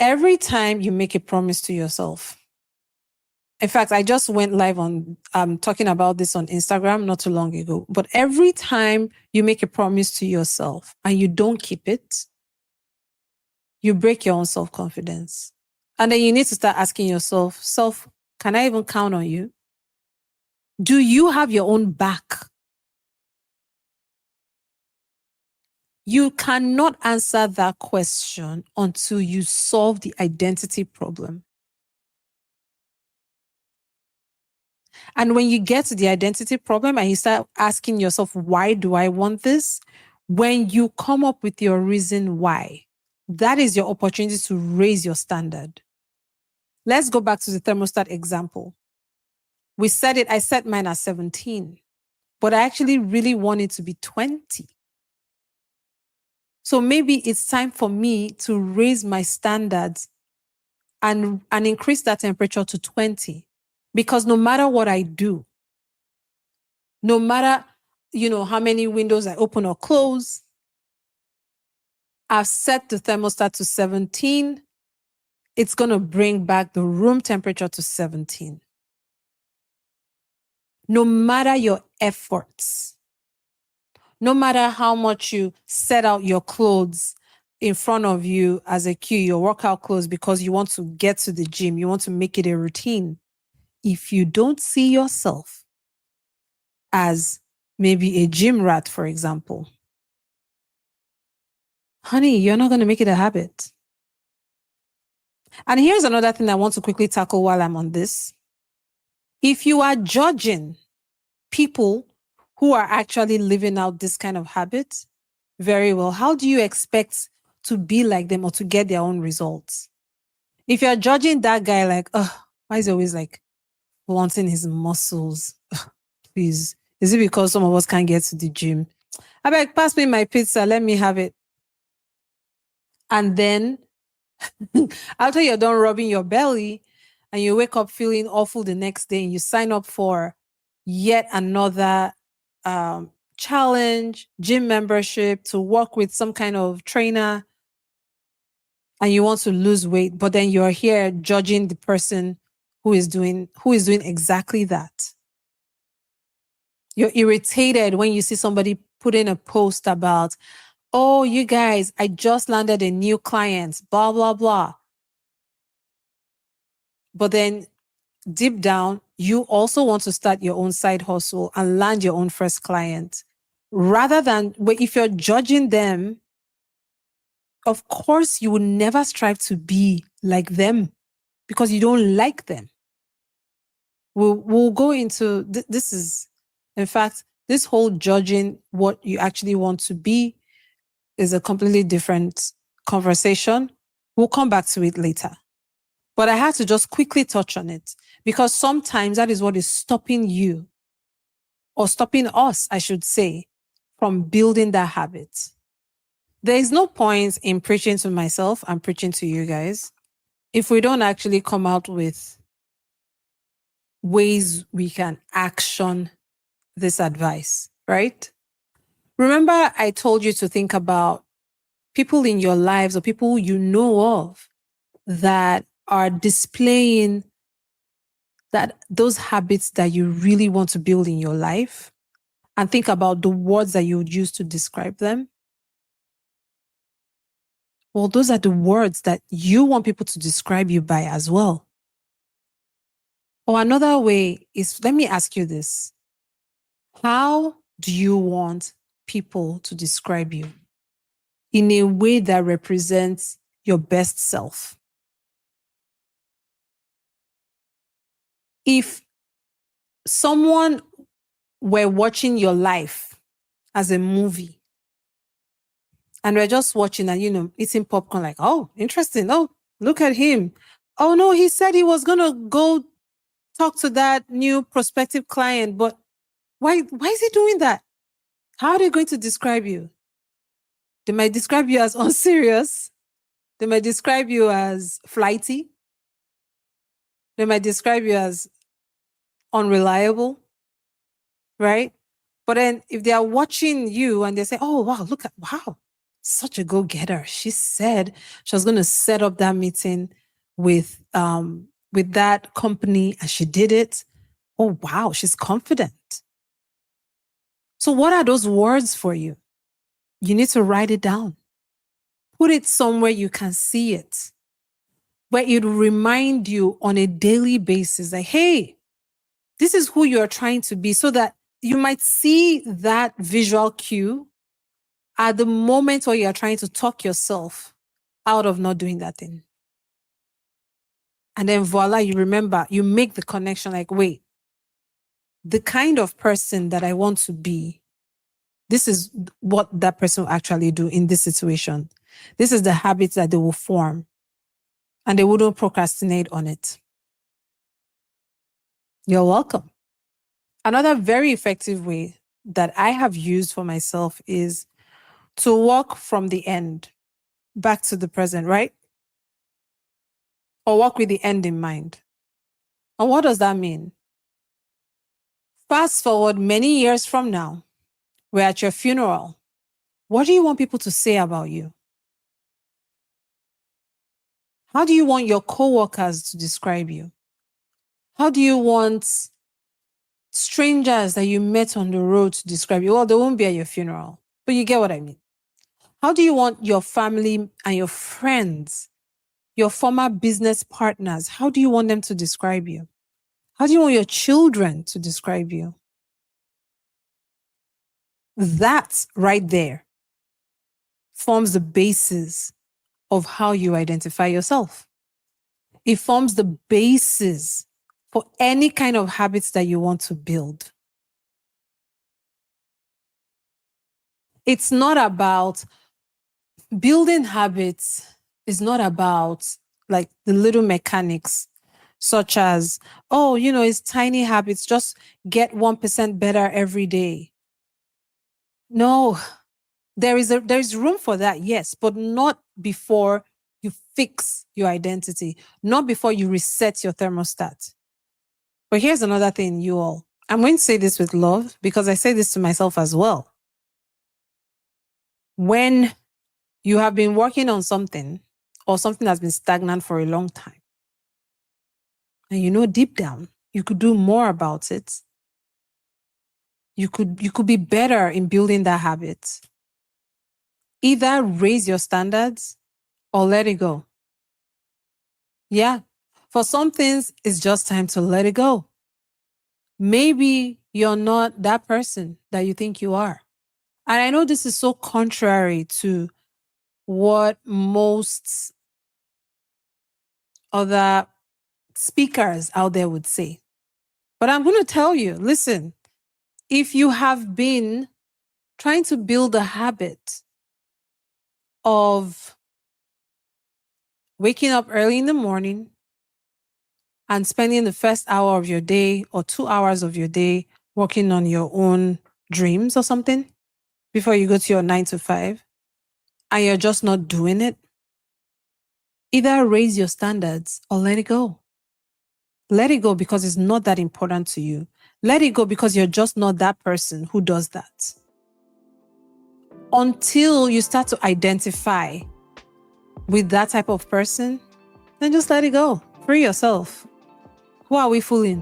Every time you make a promise to yourself, in fact, I just went live on talking about this on Instagram not too long ago, but every time you make a promise to yourself and you don't keep it, you break your own self-confidence. And then you need to start asking yourself, can I even count on you? Do you have your own back? You cannot answer that question until you solve the identity problem. And when you get to the identity problem and you start asking yourself, why do I want this? When you come up with your reason why, that is your opportunity to raise your standard. Let's go back to the thermostat example. I set mine at 17, but I actually really want it to be 20. So maybe it's time for me to raise my standards and increase that temperature to 20. Because no matter what I do, no matter, how many windows I open or close, I've set the thermostat to 17. It's going to bring back the room temperature to 17. No matter your efforts, no matter how much you set out your clothes in front of you as a cue, your workout clothes, because you want to get to the gym, you want to make it a routine. If you don't see yourself as maybe a gym rat, for example, honey, you're not going to make it a habit. And here's another thing I want to quickly tackle while I'm on this. If you are judging people who are actually living out this kind of habit very well, how do you expect to be like them or to get their own results? If you're judging that guy like, why is he always like flaunting his muscles? Please, is it because some of us can't get to the gym? I beg, pass me my pizza, let me have it. And then after you're done rubbing your belly and you wake up feeling awful the next day and you sign up for yet another challenge, gym membership to work with some kind of trainer, and you want to lose weight, but then you're here judging the person who is doing exactly that. You're irritated when you see somebody put in a post about, oh, you guys, I just landed a new client, blah, blah, blah. But then deep down, you also want to start your own side hustle and land your own first client. Rather than, if you're judging them, of course, you will never strive to be like them because you don't like them. We'll go into, this is, in fact, this whole judging what you actually want to be is a completely different conversation. We'll come back to it later. But I had to just quickly touch on it because sometimes that is what is stopping you, or stopping us, I should say, from building that habit. There is no point in preaching to myself and preaching to you guys if we don't actually come out with ways we can action this advice, right? Remember, I told you to think about people in your lives or people you know of that are displaying those habits that you really want to build in your life, and think about the words that you would use to describe them. Well, those are the words that you want people to describe you by as well. Or another way is, let me ask you this. How do you want people to describe you in a way that represents your best self? If someone were watching your life as a movie and we're just watching and, eating popcorn like, oh, interesting. Oh, look at him. Oh, no, he said he was going to go talk to that new prospective client, but why is he doing that? How are they going to describe you? They might describe you as unserious. They might describe you as flighty. They might describe you as unreliable, right? But then if they are watching you and they say, oh, wow, such a go-getter. She said she was going to set up that meeting with that company, and she did it. Oh, wow, she's confident. So what are those words for you? You need to write it down. Put it somewhere you can see it, where it will remind you on a daily basis, like, hey, this is who you're trying to be, so that you might see that visual cue at the moment where you're trying to talk yourself out of not doing that thing. And then voila, you remember, you make the connection like, wait, the kind of person that I want to be, this is what that person will actually do in this situation. This is the habits that they will form, and they wouldn't procrastinate on it. You're welcome. Another very effective way that I have used for myself is to walk from the end back to the present, right? Or walk with the end in mind. And what does that mean? Fast forward many years from now, we're at your funeral. What do you want people to say about you? How do you want your coworkers to describe you? How do you want strangers that you met on the road to describe you? Well, they won't be at your funeral, but you get what I mean. How do you want your family and your friends, your former business partners, how do you want them to describe you? How do you want your children to describe you? That right there forms the basis of how you identify yourself. It forms the basis for any kind of habits that you want to build. It's not about building habits, is not about like the little mechanics, such as, oh, it's tiny habits, just get 1% better every day. No, there is room for that, yes, but not before you fix your identity, not before you reset your thermostat. But here's another thing, you all. I'm going to say this with love because I say this to myself as well. When you have been working on something or something that's been stagnant for a long time, and deep down, you could do more about it. You could be better in building that habit. Either raise your standards or let it go. Yeah. For some things, it's just time to let it go. Maybe you're not that person that you think you are. And I know this is so contrary to what most other speakers out there would say. But I'm going to tell you, listen, if you have been trying to build a habit of waking up early in the morning and spending the first hour of your day or 2 hours of your day working on your own dreams or something before you go to your 9 to 5, and you're just not doing it, either raise your standards or let it go. Let it go because it's not that important to you. Let it go because you're just not that person who does that. Until you start to identify with that type of person, then just let it go. Free yourself. Who are we fooling?